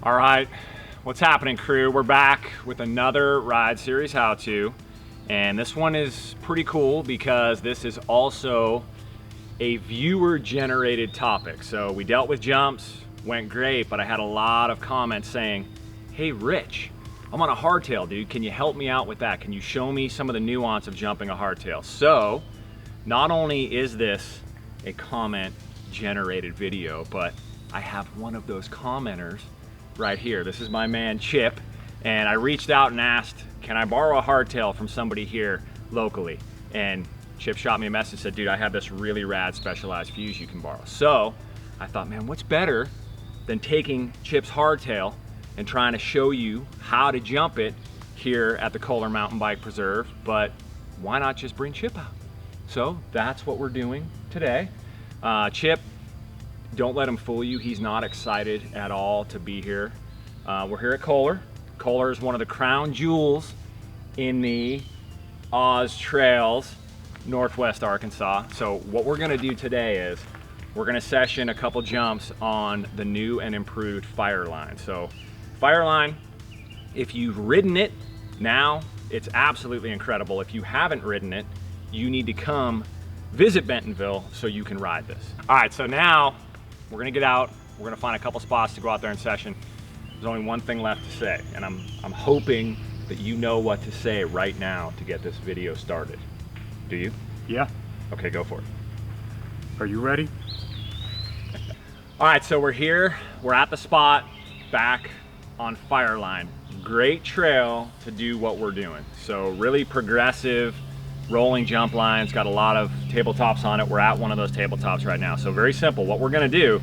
All right, what's happening, crew? We're back with another Ride Series how-to, and this one is pretty cool because this is also a viewer-generated topic. So we dealt with jumps, went great, but I had a lot of comments saying, hey Rich, I'm on a hardtail, dude. Can you help me out with that? Can you show me some of the nuance of jumping a hardtail? So not only is this a comment-generated video, but I have one of those commenters right here. This is my man Cip, and I reached out and asked, can I borrow a hardtail from somebody here locally? And Cip shot me a message and said, dude, I have this really rad specialized fuse you can borrow. So I thought, man, what's better than taking Cip's hardtail and trying to show you how to jump it here at the Kohler Mountain Bike Preserve, but why not just bring Cip out? So that's what we're doing today. Cip, don't let him fool you. He's not excited at all to be here. We're here at Kohler. Kohler is one of the crown jewels in the Oz Trails, Northwest Arkansas. So what we're gonna do today is we're gonna session a couple jumps on the new and improved Fireline. So Fireline, if you've ridden it now, it's absolutely incredible. If you haven't ridden it, you need to come visit Bentonville so you can ride this. All right, so now we're gonna get out. We're gonna find a couple spots to go out there in session. There's only one thing left to say, and I'm hoping that you know what to say right now to get this video started. Do you? Yeah. Okay, go for it. Are you ready? All right, so we're here. We're at the spot back on Fireline. Great trail to do what we're doing. So really progressive rolling jump lines, got a lot of tabletops on it. We're at one of those tabletops right now. So very simple. What we're gonna do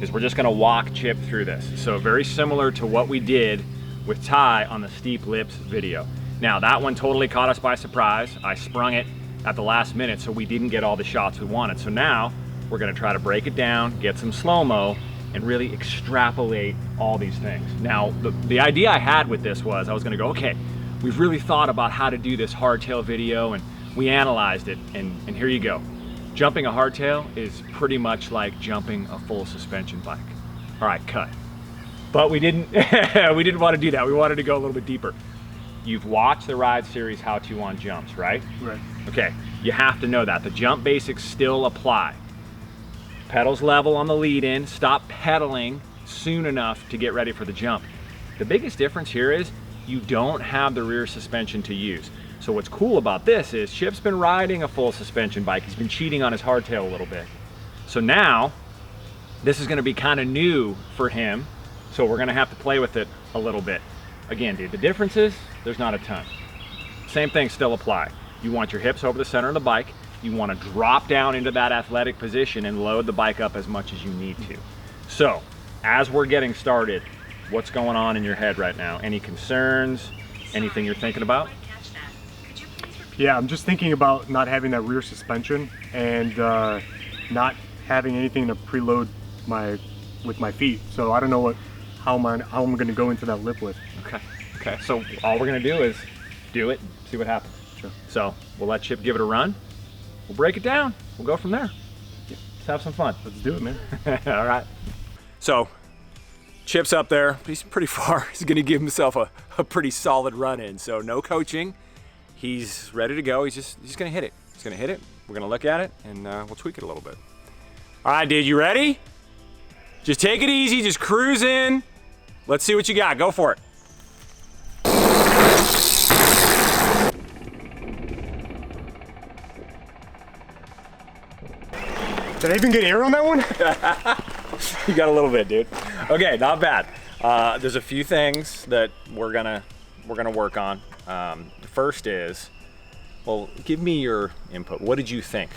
is we're just gonna walk Cip through this. So very similar to what we did with Ty on the steep lips video. Now that one totally caught us by surprise. I sprung it at the last minute, so we didn't get all the shots we wanted. So now we're gonna try to break it down, get some slow-mo, and really extrapolate all these things. Now, the idea I had with this was I was gonna go, okay, we've really thought about how to do this hardtail video, and we analyzed it, and here you go. Jumping a hardtail is pretty much like jumping a full suspension bike. All right, cut. But we didn't want to do that. We wanted to go a little bit deeper. You've watched the Ride Series how-to on jumps, right? Right. Okay, you have to know that. The jump basics still apply. Pedals level on the lead-in, stop pedaling soon enough to get ready for the jump. The biggest difference here is you don't have the rear suspension to use. So what's cool about this is Cip's been riding a full suspension bike. He's been cheating on his hardtail a little bit. So now, this is gonna be kind of new for him. So we're gonna have to play with it a little bit. Again, dude, the difference is there's not a ton. Same things still apply. You want your hips over the center of the bike. You wanna drop down into that athletic position and load the bike up as much as you need to. So, as we're getting started, what's going on in your head right now? Any concerns? Anything you're thinking about? Yeah, I'm just thinking about not having that rear suspension and not having anything to preload with my feet. So I don't know how I'm going to go into that lip with. Okay. So all we're going to do is do it, see what happens. Sure. So we'll let Cip give it a run. We'll break it down. We'll go from there. Yeah. Let's have some fun. Let's do it, man. All right. So Cip's up there. He's pretty far. He's going to give himself a pretty solid run in. So no coaching. He's ready to go. He's gonna hit it. He's gonna hit it. We're gonna look at it and we'll tweak it a little bit. All right, dude, you ready? Just take it easy, just cruise in. Let's see what you got, go for it. Did I even get air on that one? You got a little bit, dude. Okay, not bad. There's a few things that we're gonna work on. The first is, well, give me your input. What did you think?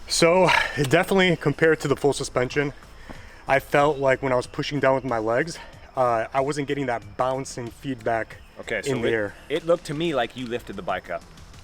So definitely compared to the full suspension, I felt like when I was pushing down with my legs, I wasn't getting that bouncing feedback in the air. It looked to me like you lifted the bike up.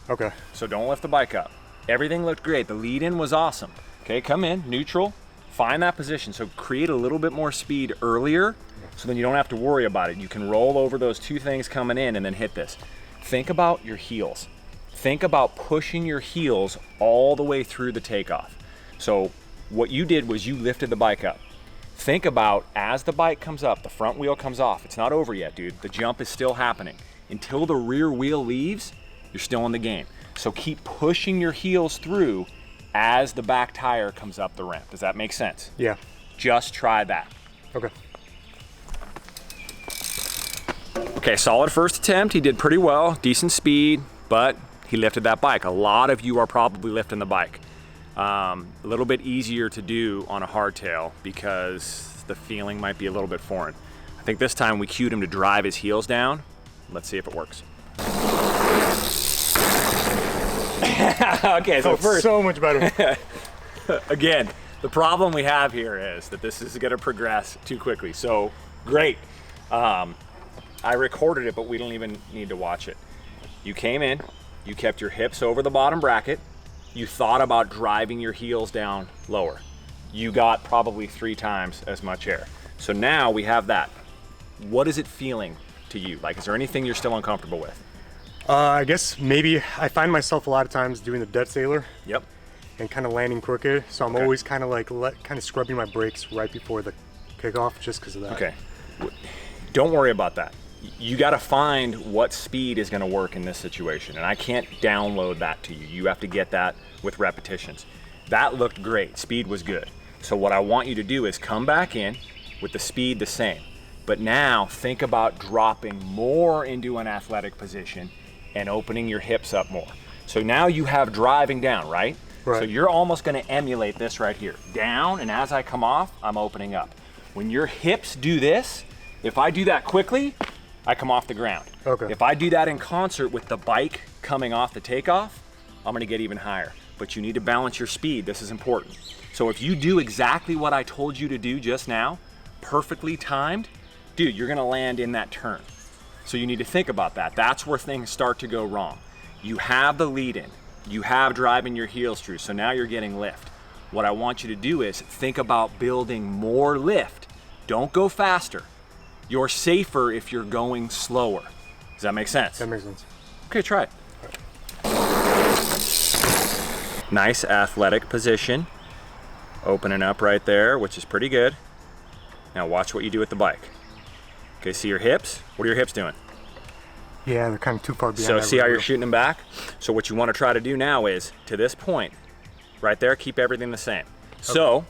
Okay. So don't lift the bike up. Everything looked great. The lead-in was awesome. Okay, come in, neutral, find that position. So create a little bit more speed earlier so then you don't have to worry about it. You can roll over those two things coming in and then hit this. Think about your heels. Think about pushing your heels all the way through the takeoff. So what you did was you lifted the bike up. Think about as the bike comes up, the front wheel comes off. It's not over yet, dude. The jump is still happening. Until the rear wheel leaves, you're still in the game. So keep pushing your heels through as the back tire comes up the ramp. Does that make sense? Yeah. Just try that. Okay. Okay, solid first attempt. He did pretty well, decent speed, but he lifted that bike. A lot of you are probably lifting the bike. A little bit easier to do on a hardtail because the feeling might be a little bit foreign. I think this time we cued him to drive his heels down. Let's see if it works. Okay, so first, so much better. again, the problem we have here is that this is gonna progress too quickly. So great. I recorded it, but we don't even need to watch it. You came in, you kept your hips over the bottom bracket, you thought about driving your heels down lower. You got probably 3 times as much air. So now we have that. What is it feeling to you? Like, is there anything you're still uncomfortable with? I guess maybe I find myself a lot of times doing the dead sailor. Yep. And kind of landing crooked. So I'm Okay. always kind of like kind of scrubbing my brakes right before the kickoff just because of that. Okay. Don't worry about that. You got to find what speed is going to work in this situation. And I can't download that to you. You have to get that with repetitions. That looked great. Speed was good. So what I want you to do is come back in with the speed the same. But now think about dropping more into an athletic position and opening your hips up more. So now you have driving down, right? Right. So you're almost going to emulate this right here. Down, and as I come off, I'm opening up. When your hips do this, if I do that quickly, I come off the ground. Okay. If I do that in concert with the bike coming off the takeoff, I'm gonna get even higher. But you need to balance your speed. This is important. So if you do exactly what I told you to do just now, perfectly timed, dude, you're gonna land in that turn. So you need to think about that. That's where things start to go wrong. You have the lead in. You have driving your heels through. So now you're getting lift. What I want you to do is think about building more lift. Don't go faster. You're safer if you're going slower. Does that make sense? That makes sense. Okay, try it. Nice athletic position. Opening up right there, which is pretty good. Now watch what you do with the bike. Okay, see your hips? What are your hips doing? Yeah, they're kind of too far behind. So that see how rear you're wheel. shooting them back? So what you want to try to do now is, to this point, right there, keep everything the same. So,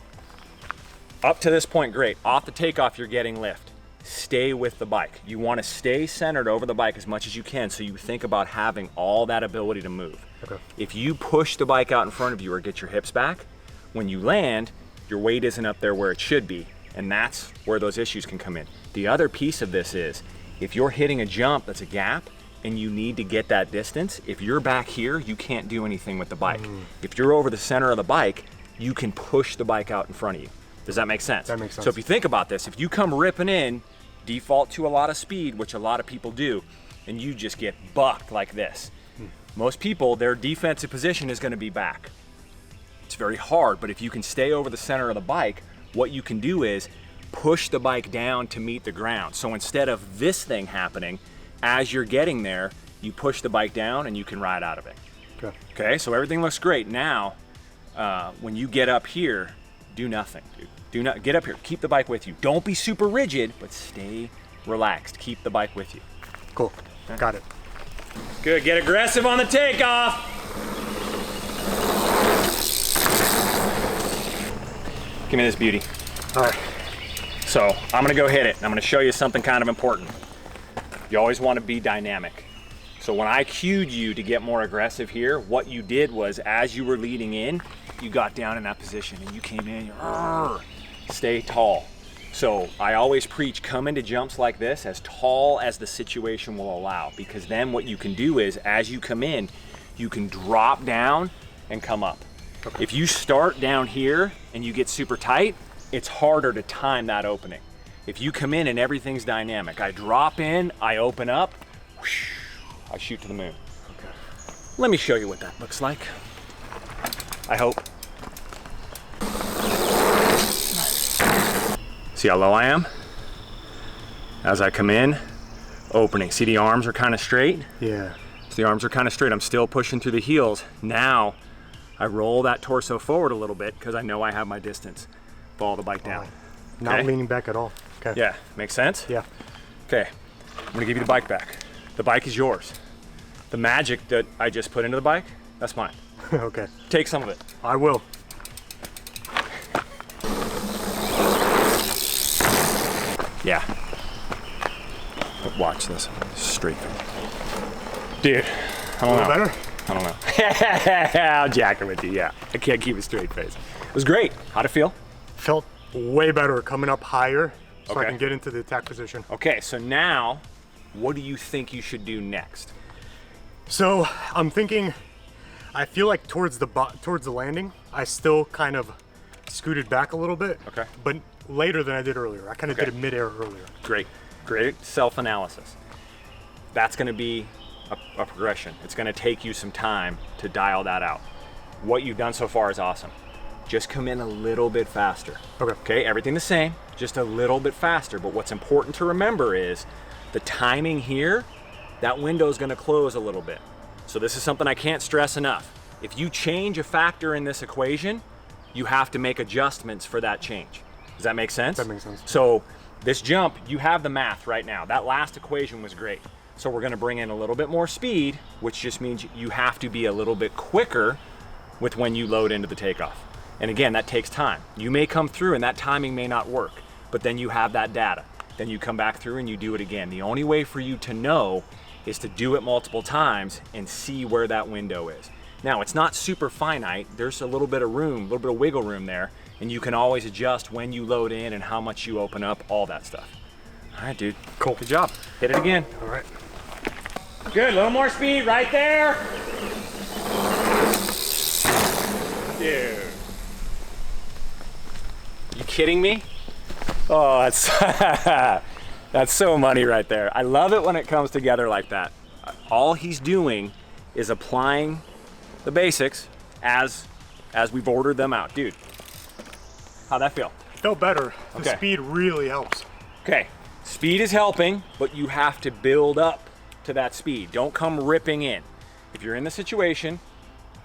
up to this point, great. Off the takeoff, you're getting lift. Stay with the bike. You want to stay centered over the bike as much as you can so you think about having all that ability to move. Okay. If you push the bike out in front of you or get your hips back, when you land, your weight isn't up there where it should be, and that's where those issues can come in. The other piece of this is, if you're hitting a jump that's a gap and you need to get that distance, if you're back here, you can't do anything with the bike. If you're over the center of the bike, you can push the bike out in front of you. Does that make sense? That makes sense. So if you think about this, if you come ripping in, default to a lot of speed, which a lot of people do, and you just get bucked like this. Most people, their defensive position is going to be back. It's very hard, but if you can stay over the center of the bike, what you can do is push the bike down to meet the ground. So instead of this thing happening, as you're getting there, you push the bike down and you can ride out of it. Okay. Okay, so everything looks great. Now, when you get up here, do nothing, dude. Do not get up here. Keep the bike with you. Don't be super rigid, but stay relaxed. Keep the bike with you. Cool. Okay. Got it. Good. Get aggressive on the takeoff. Give me this beauty. All right. So I'm gonna go hit it. I'm gonna show you something kind of important. You always want to be dynamic. So when I cued you to get more aggressive here, what you did was, as you were leading in, you got down in that position and you came in, stay tall. So I always preach, come into jumps like this as tall as the situation will allow, because then what you can do is, as you come in, you can drop down and come up. Okay. If you start down here and you get super tight, it's harder to time that opening. If you come in and everything's dynamic, I drop in, I open up, whoosh, I shoot to the moon. Okay. Let me show you what that looks like. I hope. See how low I am? As I come in, opening. See, the arms are kind of straight? Yeah. So the arms are kind of straight. I'm still pushing through the heels. Now, I roll that torso forward a little bit because I know I have my distance. Follow the bike down. Not leaning back at all. Okay. Yeah, makes sense? Yeah. Okay, I'm gonna give you the bike back. The bike is yours. The magic that I just put into the bike, that's mine. Okay. Take some of it. I will. Yeah. Watch this, straight face. Dude, I don't know. Better? I don't know. I'll jack it with you, yeah. I can't keep a straight face. It was great. How'd it feel? Felt way better coming up higher so I Okay. can get into the attack position. Okay, so now, what do you think you should do next? So I'm thinking, I feel like towards the landing, I still kind of scooted back a little bit. Okay. But later than I did earlier. I kind of did it midair earlier. Great, great self-analysis. That's gonna be a progression. It's gonna take you some time to dial that out. What you've done so far is awesome. Just come in a little bit faster. Okay. Okay, everything the same, just a little bit faster. But what's important to remember is the timing here, that window is gonna close a little bit. So this is something I can't stress enough. If you change a factor in this equation, you have to make adjustments for that change. Does that make sense? That makes sense. So this jump, you have the math right now. That last equation was great. So we're gonna bring in a little bit more speed, which just means you have to be a little bit quicker with when you load into the takeoff. And again, that takes time. You may come through and that timing may not work, but then you have that data. Then you come back through and you do it again. The only way for you to know is to do it multiple times and see where that window is. Now, it's not super finite. There's a little bit of room, a little bit of wiggle room there, and you can always adjust when you load in and how much you open up, all that stuff. All right, dude. Cool. Good job. Hit it again. All right. Good, a little more speed right there. Dude. You kidding me? Oh, that's that's so money right there. I love it when it comes together like that. All he's doing is applying the basics as we've ordered them out. Dude, how'd that feel? Felt better. The Okay. speed really helps. Okay, speed is helping, but you have to build up to that speed. Don't come ripping in. If you're in the situation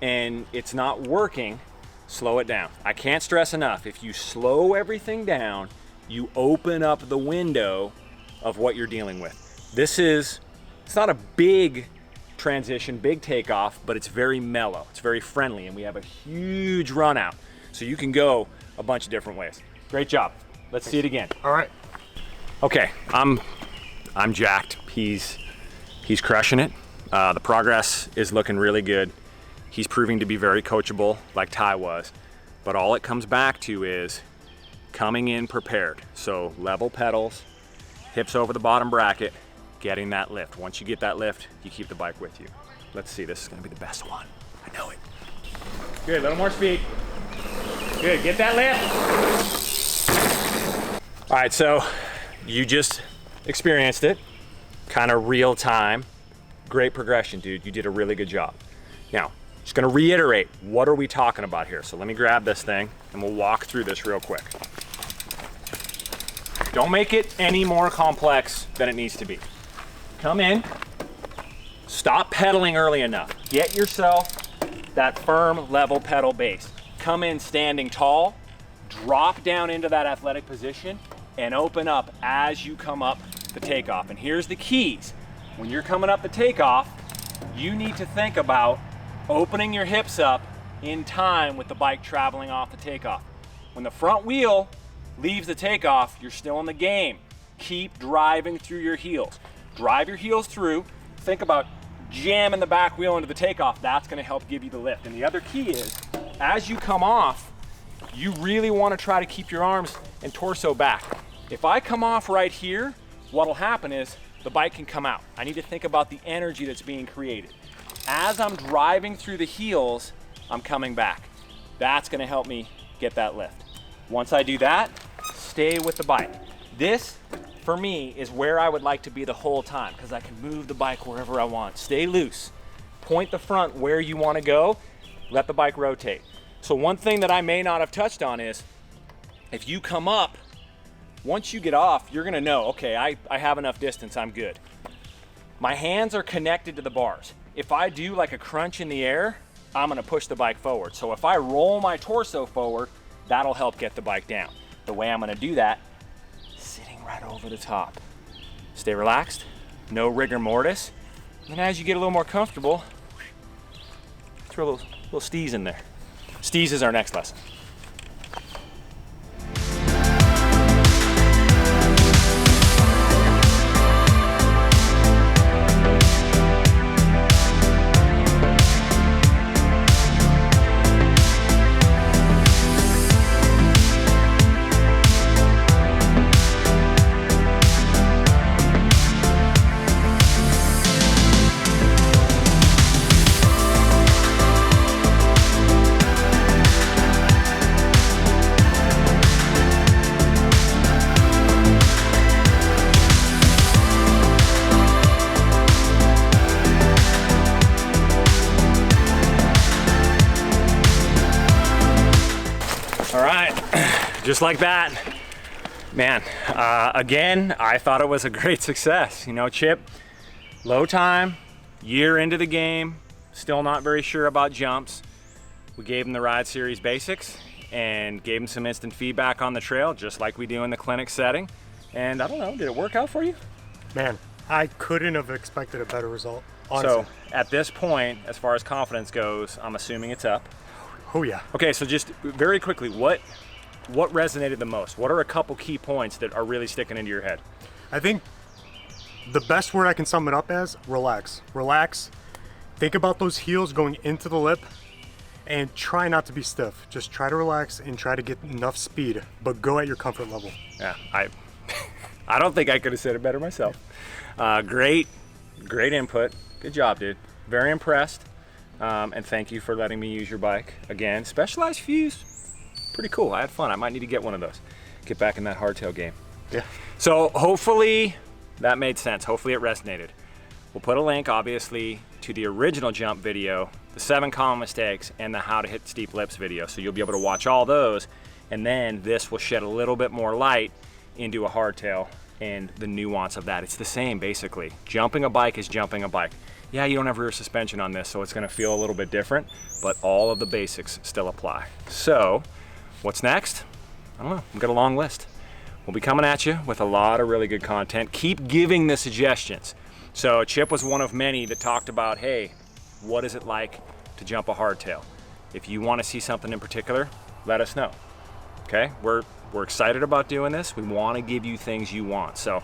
and it's not working, slow it down. I can't stress enough, if you slow everything down, you open up the window of what you're dealing with. It's not a big transition, big takeoff, but it's very mellow. It's very friendly, and we have a huge run out. So you can go a bunch of different ways. Great job. Let's see it again. All right. Okay, I'm jacked. He's crushing it. The progress is looking really good. He's proving to be very coachable, like Ty was. But all it comes back to is coming in prepared. So level pedals, hips over the bottom bracket, getting that lift. Once you get that lift, you keep the bike with you. Let's see, this is gonna be the best one. I know it. Good, a little more speed. Good, get that lift. All right, so you just experienced it, kind of real time. Great progression, dude. You did a really good job. Now, just gonna reiterate, what are we talking about here? So let me grab this thing and we'll walk through this real quick. Don't make it any more complex than it needs to be. Come in, stop pedaling early enough. Get yourself that firm level pedal base. Come in standing tall, drop down into that athletic position and open up as you come up the takeoff. And here's the keys. When you're coming up the takeoff, you need to think about opening your hips up in time with the bike traveling off the takeoff. When the front wheel leaves the takeoff, you're still in the game. Keep driving through your heels. Drive your heels through. Think about jamming the back wheel into the takeoff. That's gonna help give you the lift. And the other key is, as you come off, you really wanna try to keep your arms and torso back. If I come off right here, what'll happen is the bike can come out. I need to think about the energy that's being created. As I'm driving through the heels, I'm coming back. That's gonna help me get that lift. Once I do that, stay with the bike. This, for me, is where I would like to be the whole time because I can move the bike wherever I want. Stay loose. Point the front where you want to go. Let the bike rotate. So one thing that I may not have touched on is if you come up, once you get off, you're gonna know, okay, I have enough distance, I'm good. My hands are connected to the bars. If I do like a crunch in the air, I'm gonna push the bike forward. So if I roll my torso forward, that'll help get the bike down. the way I'm gonna do that, sitting right over the top. Stay relaxed, no rigor mortis. And as you get a little more comfortable, throw a little steez in there. Steez is our next lesson. All right, just like that. Man, again, I thought it was a great success. You know, Cip, low time, year into the game, still not very sure about jumps. We gave him the Ride Series basics and gave him some instant feedback on the trail, just like we do in the clinic setting. And I don't know, did it work out for you? Man, I couldn't have expected a better result, honestly. So at this point, as far as confidence goes, I'm assuming it's up. Oh yeah. Okay, so just very quickly, what resonated the most? What are a couple key points that are really sticking into your head? I think the best word I can sum it up as, relax. Relax, think about those heels going into the lip, and try not to be stiff. Just try to relax and try to get enough speed, but go at your comfort level. Yeah, I don't think I could have said it better myself. Great input. Good job, dude. Very impressed. And thank you for letting me use your bike. Again, Specialized fuse, pretty cool. I had fun. I might need to get one of those. Get back in that hardtail game. Yeah. So hopefully that made sense. Hopefully it resonated. We'll put a link, obviously, to the original jump video, the 7 common mistakes, and the how to hit steep lips video. So you'll be able to watch all those. And then this will shed a little bit more light into a hardtail and the nuance of that. It's the same, basically. Jumping a bike is jumping a bike. Yeah, you don't have rear suspension on this, so it's gonna feel a little bit different, but all of the basics still apply. So, what's next? I don't know, we've got a long list. We'll be coming at you with a lot of really good content. Keep giving the suggestions. So Cip was one of many that talked about, hey, what is it like to jump a hardtail? If you wanna see something in particular, let us know, okay? We're excited about doing this. We wanna give you things you want. So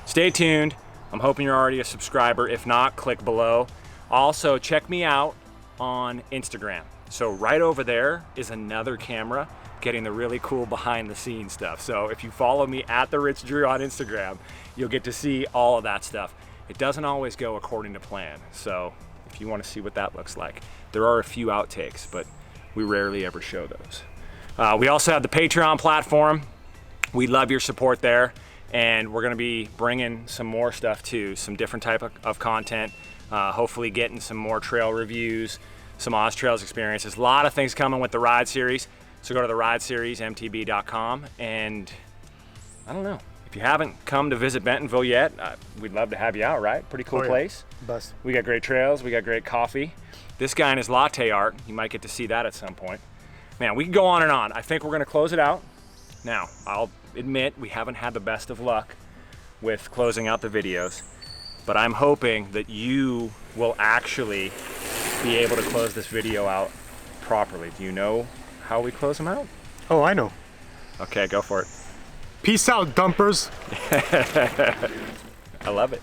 stay tuned. I'm hoping you're already a subscriber. If not, click below. Also, check me out on Instagram. So right over there is another camera getting the really cool behind the scenes stuff. So if you follow me at The Rich Drew on Instagram, you'll get to see all of that stuff. It doesn't always go according to plan. So if you want to see what that looks like, there are a few outtakes, but we rarely ever show those. We also have the Patreon platform. We love your support there. And we're gonna be bringing some more stuff too, some different type of content, hopefully getting some more trail reviews, some Oz Trails experiences, a lot of things coming with the Ride Series. So go to the Ride Series, MTB.com, and I don't know, if you haven't come to visit Bentonville yet, we'd love to have you out, right? Pretty cool place. Best. We got great trails, we got great coffee. This guy and his latte art, you might get to see that at some point. Man, we can go on and on. I think we're gonna close it out. Now, I'll admit we haven't had the best of luck with closing out the videos, but I'm hoping that you will actually be able to close this video out properly. Do you know how we close them out? Oh, I know. Okay, go for it. Peace out, dumpers. I love it.